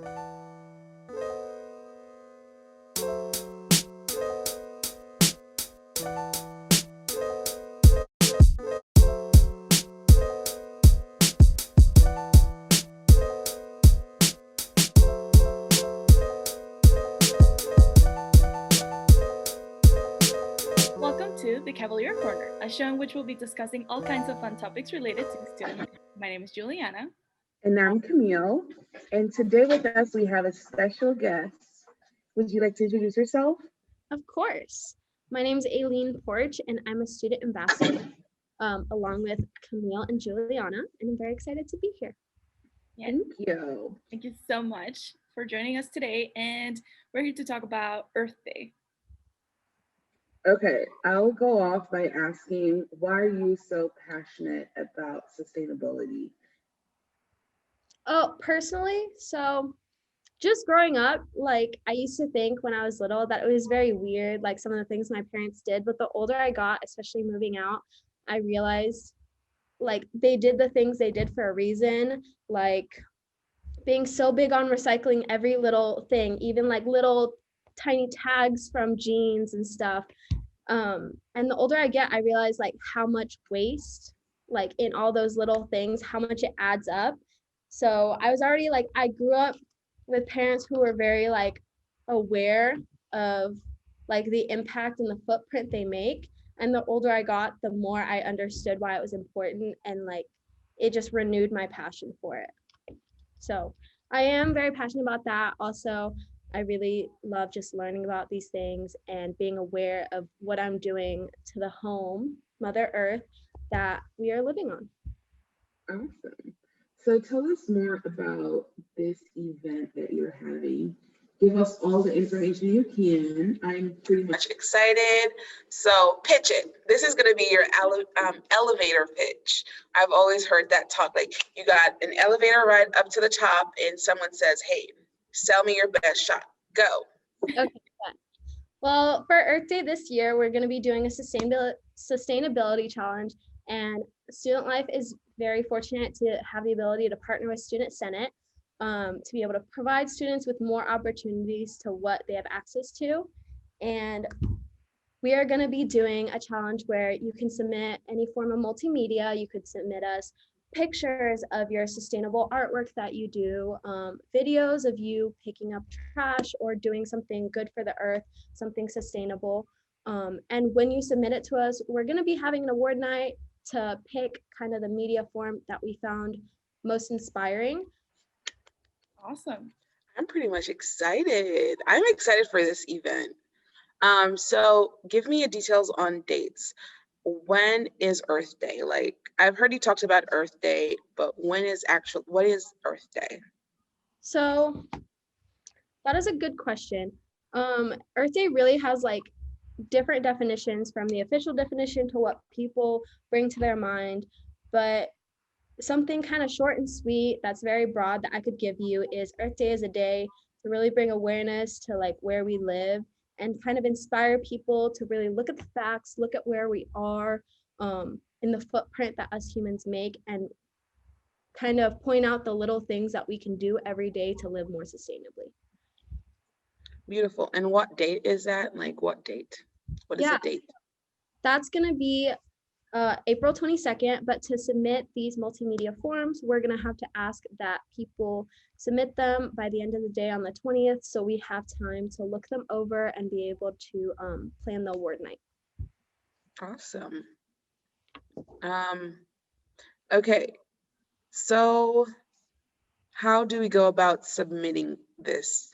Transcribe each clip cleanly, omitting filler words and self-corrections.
Welcome to the Cavalier Corner, a show in which we'll be discussing all kinds of fun topics related to student life. My name is Giuliana. And I'm Camille. And today with us, we have a special guest. Would you like to introduce yourself? Of course. My name is Aylin Poach, and I'm a student ambassador along with Camille and Giuliana, and I'm very excited to be here. Thank you. Thank you so much for joining us today, and we're here to talk about Earth Day. Okay, I'll go off by asking, why are you so passionate about sustainability? Oh, personally, so just growing up, like I used to think when I was little that it was very weird, like some of the things my parents did, but the older I got, especially moving out, I realized like they did the things they did for a reason, like being so big on recycling every little thing, even like little tiny tags from jeans and stuff. And the older I get, I realize like how much waste, like in all those little things, how much it adds up. So I was already like, I grew up with parents who were very like aware of like the impact and the footprint they make. And the older I got, the more I understood why it was important, and like it just renewed my passion for it. So I am very passionate about that. Also, I really love just learning about these things and being aware of what I'm doing to the home, Mother Earth, that we are living on. Awesome. So tell us more about this event that you're having. Give us all the information you can. I'm pretty much excited. So pitch it. This is going to be your elevator pitch. I've always heard that talk, like you got an elevator ride up to the top and someone says, hey, sell me your best shot. Go. Okay. Well, for Earth Day this year, we're going to be doing a sustainability challenge, and Student Life is very fortunate to have the ability to partner with Student Senate to be able to provide students with more opportunities to what they have access to. And we are going to be doing a challenge where you can submit any form of multimedia. You could submit us pictures of your sustainable artwork that you do, videos of you picking up trash or doing something good for the earth, something sustainable. And when you submit it to us, we're going to be having an award night to pick kind of the media form that we found most inspiring. Awesome. I'm pretty much excited. I'm excited for this event. So give me details on dates. When is Earth Day? Like, I've heard you talked about Earth Day, but what is Earth Day? So that is a good question. Earth Day really has like different definitions, from the official definition to what people bring to their mind, but something kind of short and sweet that's very broad that I could give you is Earth Day is a day to really bring awareness to like where we live and kind of inspire people to really look at the facts, look at where we are in the footprint that us humans make, and kind of point out the little things that we can do every day to live more sustainably. Beautiful. And what date is that? Like, what date? What is the date? That's going to be April 22nd, but to submit these multimedia forms, we're going to have to ask that people submit them by the end of the day on the 20th, so we have time to look them over and be able to plan the award night. Awesome. Okay, so how do we go about submitting this?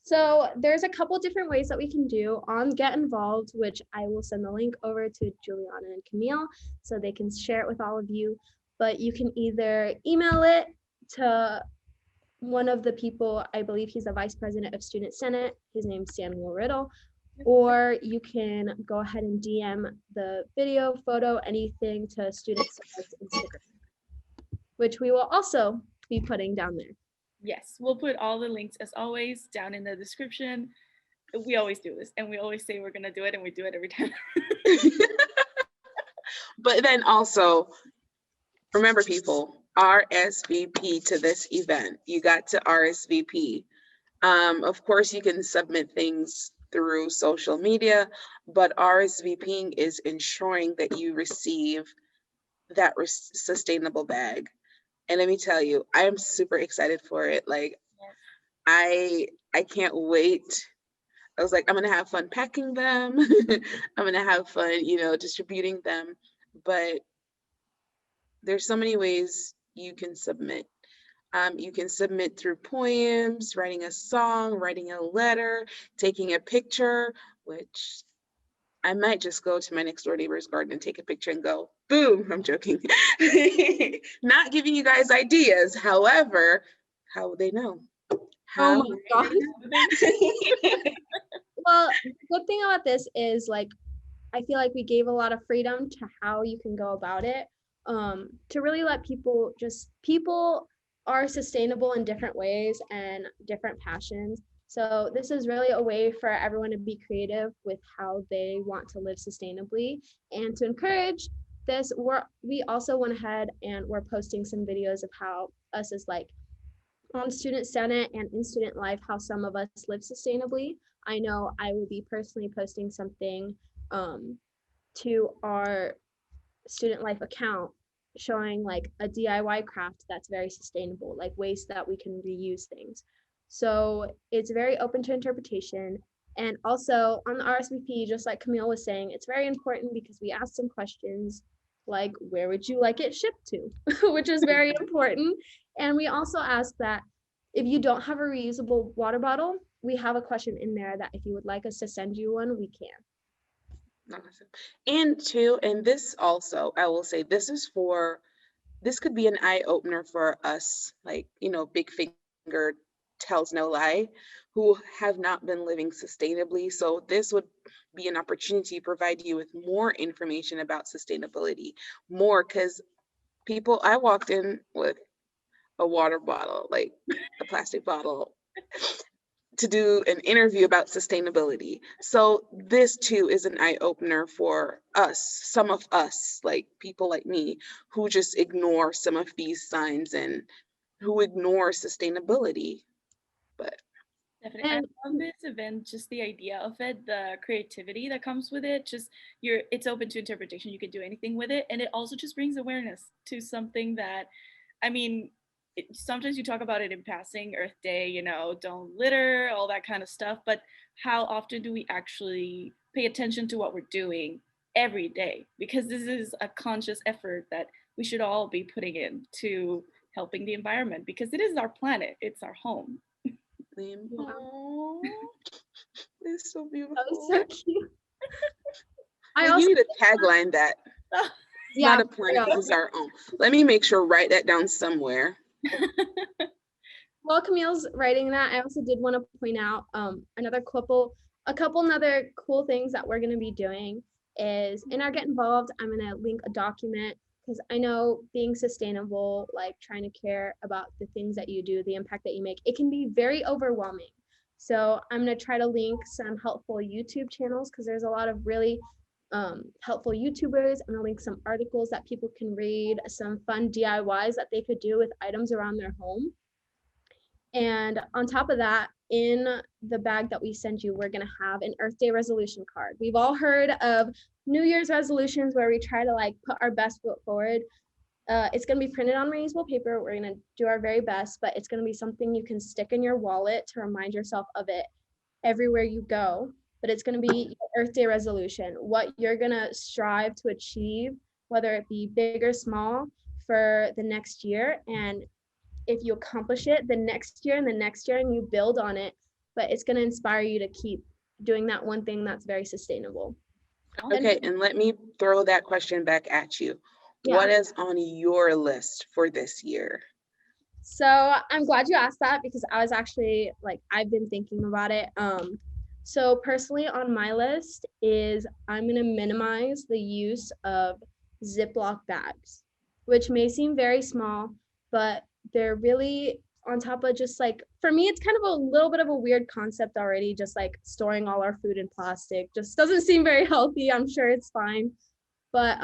So there's a couple different ways that we can do on Get Involved, which I will send the link over to Giuliana and Camille so they can share it with all of you. But you can either email it to one of the people, I believe he's the Vice President of Student Senate, his name's Samuel Riddle, or you can go ahead and DM the video, photo, anything to Student Senate's Instagram, which we will also be putting down there. Yes, we'll put all the links as always down in the description. We always do this, and we always say we're gonna do it, and we do it every time. But then also, Remember, people, RSVP to this event. You got to RSVP. Of course, you can submit things through social media, but RSVPing is ensuring that you receive that sustainable bag. And let me tell you, I am super excited for it. Like, Yes. I can't wait. I was like, I'm gonna have fun packing them. I'm gonna have fun, distributing them. But there's so many ways you can submit. You can submit through poems, writing a song, writing a letter, taking a picture, which I might just go to my next door neighbor's garden and take a picture and go, boom, I'm joking. Not giving you guys ideas. However, how would they know? Oh my God. Well, the good thing about this is like, I feel like we gave a lot of freedom to how you can go about it, to really let people are sustainable in different ways and different passions. So this is really a way for everyone to be creative with how they want to live sustainably. And to encourage this, we also went ahead and we're posting some videos of how us as like on Student Senate and in student life, how some of us live sustainably. I know I will be personally posting something to our student life account showing like a DIY craft that's very sustainable, like ways that we can reuse things. So it's very open to interpretation. And also on the RSVP, just like Camille was saying, it's very important because we asked some questions like, where would you like it shipped to? Which is very important. And we also asked that if you don't have a reusable water bottle, we have a question in there that if you would like us to send you one, we can. Awesome. And this also, I will say, this could be an eye opener for us, like, big finger tells no lie, who have not been living sustainably. So this would be an opportunity to provide you with more information about sustainability, because I walked in with a water bottle, like a plastic bottle, to do an interview about sustainability. So this too is an eye opener for us, some of us, like people like me, who just ignore some of these signs and who ignore sustainability. But Definitely. I love this event, just the idea of it, the creativity that comes with it, it's open to interpretation. You can do anything with it. And it also just brings awareness to something that, I mean, sometimes you talk about it in passing, Earth Day, don't litter, all that kind of stuff. But how often do we actually pay attention to what we're doing every day? Because this is a conscious effort that we should all be putting into helping the environment, because it is our planet, it's our home. Oh, it's so beautiful. That was so cute. You need to tagline that. Yeah, not a planet, this is our own. Let me make sure, write that down somewhere. While Camille's writing that, I also did want to point out a couple other cool things that we're going to be doing is in our Get Involved, I'm going to link a document because I know being sustainable, like trying to care about the things that you do, the impact that you make, it can be very overwhelming. So I'm going to try to link some helpful YouTube channels because there's a lot of really helpful YouTubers. I'm going to link some articles that people can read, some fun DIYs that they could do with items around their home. And on top of that, in the bag that we send you, we're going to have an Earth Day resolution card. We've all heard of New Year's resolutions where we try to like put our best foot forward. It's going to be printed on reusable paper. We're going to do our very best, but it's going to be something you can stick in your wallet to remind yourself of it everywhere you go. But it's going to be your Earth Day resolution, what you're going to strive to achieve, whether it be big or small, for the next year. And if you accomplish it the next year and the next year and you build on it, but it's going to inspire you to keep doing that one thing that's very sustainable. Okay, and let me throw that question back at you. Yeah. What is on your list for this year? So I'm glad you asked that because I was actually like, I've been thinking about it. So personally on my list is I'm going to minimize the use of Ziploc bags, which may seem very small, but they're really on top of just like, for me, it's kind of a little bit of a weird concept already, just like storing all our food in plastic just doesn't seem very healthy. I'm sure it's fine. But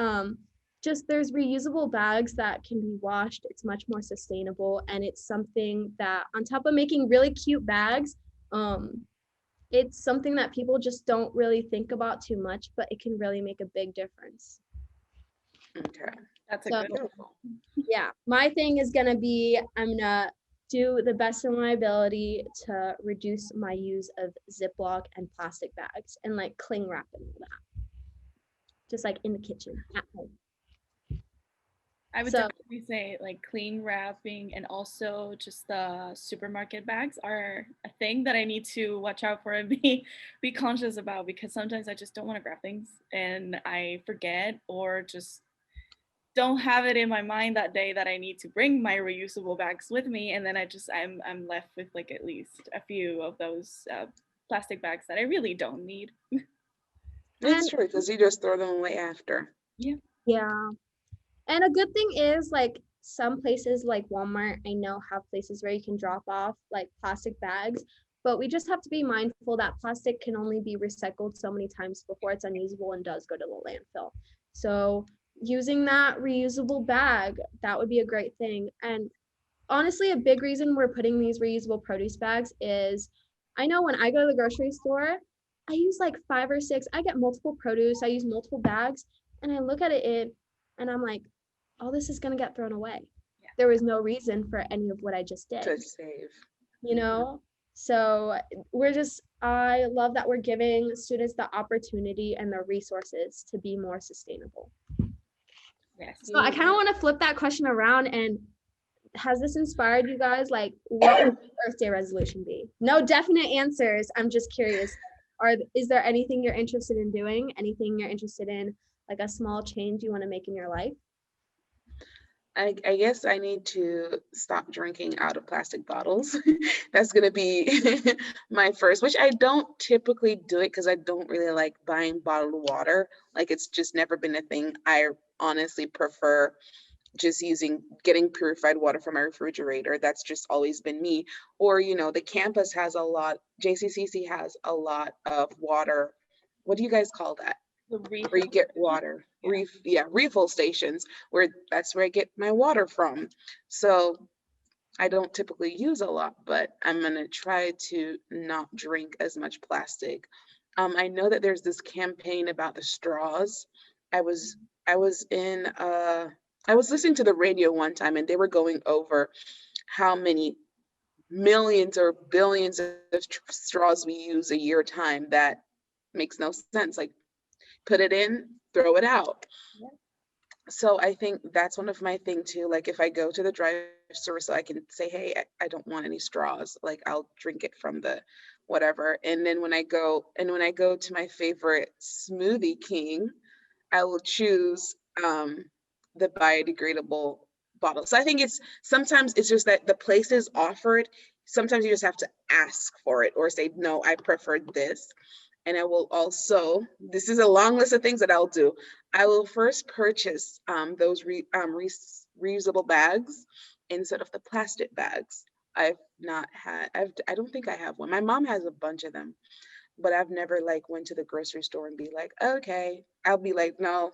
just there's reusable bags that can be washed. It's much more sustainable, and it's something that on top of making really cute bags, it's something that people just don't really think about too much, but it can really make a big difference. Okay. That's a So, good Beautiful. yeah, my thing is gonna be I'm gonna do the best of my ability to reduce my use of Ziploc and plastic bags and like cling wrap and all that, just like in the kitchen at home. I would So definitely say like clean wrapping and also just the supermarket bags are a thing that I need to watch out for and be conscious about, because sometimes I just don't want to grab things and I forget or just don't have it in my mind that day that I need to bring my reusable bags with me, and then I'm left with like at least a few of those plastic bags that I really don't need. It's and true because you just throw them away after. Yeah. yeah, and a good thing is like some places like Walmart, I know have places where you can drop off like plastic bags, but we just have to be mindful that plastic can only be recycled so many times before it's unusable and does go to the landfill. So using that reusable bag, that would be a great thing. And honestly, a big reason we're putting these reusable produce bags is I know when I go to the grocery store, I use like 5 or 6, I get multiple produce, I use multiple bags, and I look at it and I'm like, all this is going to get thrown away. Yeah. There was no reason for any of what I just did, To save. you know? So I love that we're giving students the opportunity and the resources to be more sustainable. Yes. So I kind of want to flip that question around, and has this inspired you guys? Like, what would your Earth Day resolution be? No definite answers. I'm just curious. Is there anything you're interested in doing? Anything you're interested in, like a small change you want to make in your life? I guess I need to stop drinking out of plastic bottles. That's gonna be my first, which I don't typically do it because I don't really like buying bottled water. Like it's just never been a thing. I honestly prefer just getting purified water from my refrigerator. That's just always been me. Or, the campus has JCCC has a lot of water. What do you guys call that? The Where you get water, refill stations, that's where I get my water from. So I don't typically use a lot, but I'm gonna try to not drink as much plastic. I know that there's this campaign about the straws. I was I was in I was listening to the radio one time and they were going over how many millions or billions of straws we use a year time. That makes no sense. Like put it in, throw it out. Yeah. So I think that's one of my thing too. Like if I go to the drive-thru, so I can say, hey, I don't want any straws. Like I'll drink it from the whatever. And then when I go to my favorite Smoothie King, I will choose the biodegradable bottle. So I think sometimes it's just that the places offer it. Sometimes you just have to ask for it or say, no, I prefer this. And I will also, this is a long list of things that I'll do. I will first purchase those reusable bags instead of the plastic bags. I don't think I have one. My mom has a bunch of them, but I've never like went to the grocery store and be like, okay, I'll be like, no,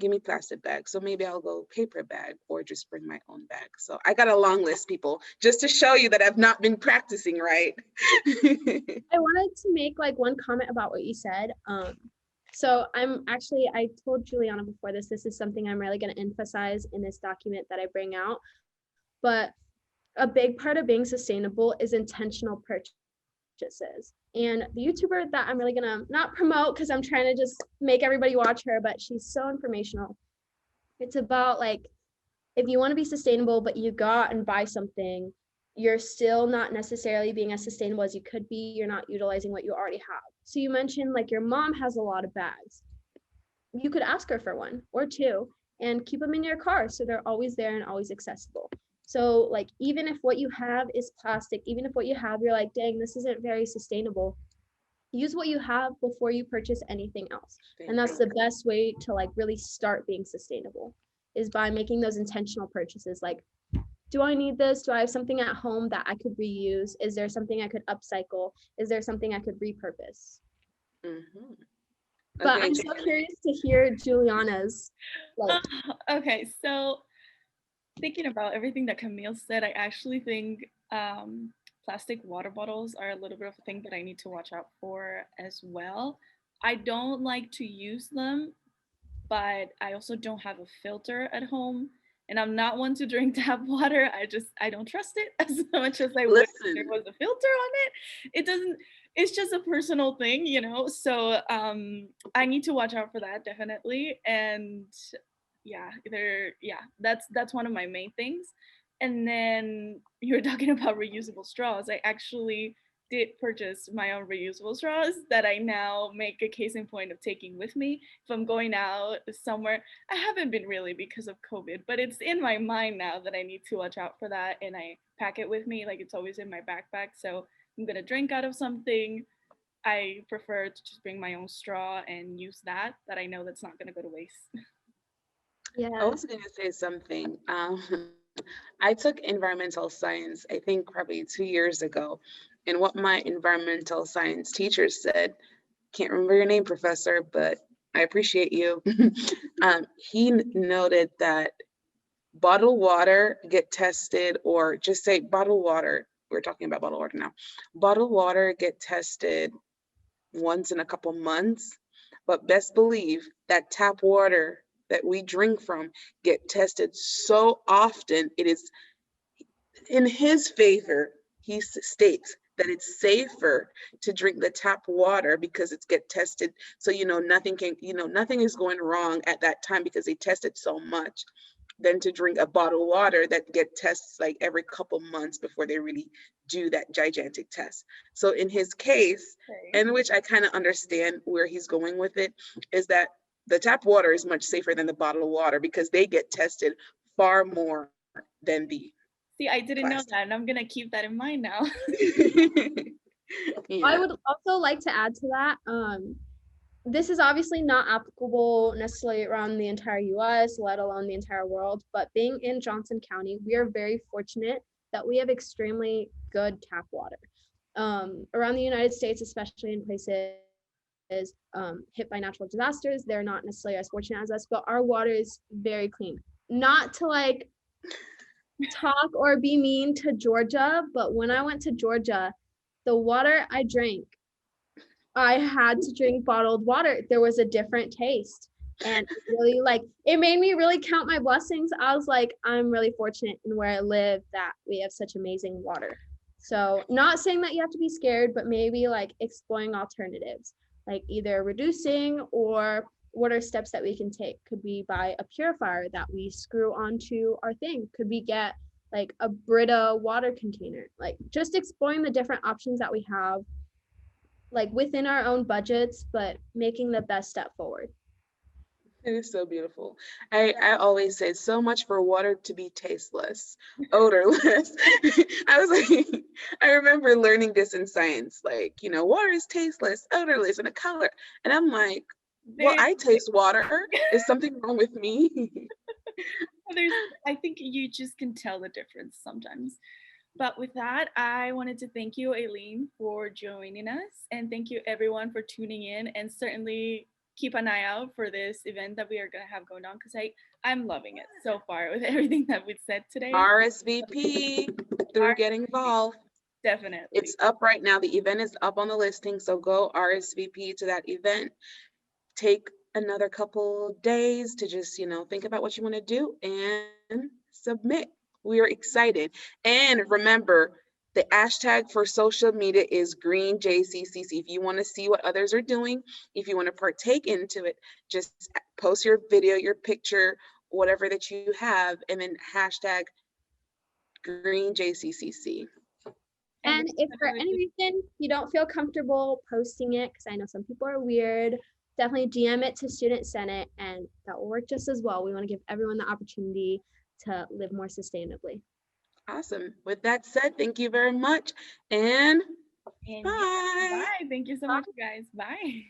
give me plastic bags. So maybe I'll go paper bag or just bring my own bag. So I got a long list, people, just to show you that I've not been practicing right. I wanted to make like one comment about what you said. So I told Giuliana before this is something I'm really going to emphasize in this document that I bring out. But a big part of being sustainable is intentional purchases. And the YouTuber that I'm really going to not promote because I'm trying to just make everybody watch her, but she's so informational. It's about like, if you want to be sustainable, but you go out and buy something, you're still not necessarily being as sustainable as you could be. You're not utilizing what you already have. So you mentioned like your mom has a lot of bags. You could ask her for one or two and keep them in your car so they're always there and always accessible. So like even if what you have is plastic, even if what you have, you're like, dang, this isn't very sustainable, use what you have before you purchase anything else. And that's the best way to like really start being sustainable, is by making those intentional purchases. Like, do I need this? Do I have something at home that I could reuse? Is there something I could upcycle? Is there something I could repurpose? Mm-hmm. But Okay, I'm so curious to hear Giuliana's. Like, Okay, so thinking about everything that Camille said, I actually think plastic water bottles are a little bit of a thing that I need to watch out for as well. I don't like to use them, but I also don't have a filter at home. And I'm not one to drink tap water. I don't trust it as much as I wish there listen. was a filter on it. It doesn't, it's just a personal thing, you know? So I need to watch out for that definitely. And that's one of my main things. And then you were talking about reusable straws. I actually did purchase my own reusable straws that I now make a case in point of taking with me if I'm going out somewhere. I haven't been really because of COVID, but it's in my mind now that I need to watch out for that, and I pack it with me like it's always in my backpack. So I'm gonna drink out of something. I prefer to just bring my own straw and use that I know that's not gonna go to waste. I yeah. was going to say something. I took environmental science, I think probably 2 years ago. And what my environmental science teacher said, can't remember your name, professor, but I appreciate you. He noted that bottled water get tested, or just say bottled water. We're talking about bottled water now. Bottled water get tested once in a couple months, but best believe that tap water that we drink from get tested so often. It is in his favor. He states that it's safer to drink the tap water because it's get tested, so nothing is going wrong at that time because they test it so much, than to drink a bottled water that get tests like every couple months before they really do that gigantic test. So in his case, Okay. in which I kind of understand where he's going with it, is that the tap water is much safer than the bottled water because they get tested far more than the See, I didn't know plastic. that, and I'm gonna keep that in mind now. I Yeah. would also like to add to that. This is obviously not applicable necessarily around the entire US, let alone the entire world, but being in Johnson County, we are very fortunate that we have extremely good tap water. Around the United States, especially in places hit by natural disasters, they're not necessarily as fortunate as us, but our water is very clean. Not to like talk or be mean to Georgia, but when I went to Georgia, the water I drank, I had to drink bottled water. There was a different taste. And really it made me really count my blessings. I was like, I'm really fortunate in where I live that we have such amazing water. So not saying that you have to be scared, but maybe like exploring alternatives, like either reducing or what are steps that we can take. Could we buy a purifier that we screw onto our thing? Could we get like a Brita water container? Like just exploring the different options that we have, like within our own budgets, but making the best step forward. It is so beautiful. I always say so much for water to be tasteless, odorless. I was like, I remember learning this in science, like, water is tasteless, odorless, and a color. And I'm like, well, There, I taste water. Is something wrong with me? there's, I think you just can tell the difference sometimes. But with that, I wanted to thank you, Aylin, for joining us, and thank you everyone for tuning in. And certainly keep an eye out for this event that we are gonna have going on because I'm loving it so far with everything that we've said today. RSVP through Getting Involved. Definitely. It's up right now. The event is up on the listing, so go RSVP to that event. Take another couple days to just, think about what you want to do and submit. We are excited. And remember, the hashtag for social media is Green JCCC. If you want to see what others are doing, if you want to partake into it, just post your video, your picture, whatever that you have, and then hashtag Green JCCC. And if for any reason you don't feel comfortable posting it, because I know some people are weird, definitely DM it to Student Senate, and that will work just as well. We want to give everyone the opportunity to live more sustainably. Awesome. With that said, thank you very much, and And bye. yeah, bye. Thank you so much, guys. Bye.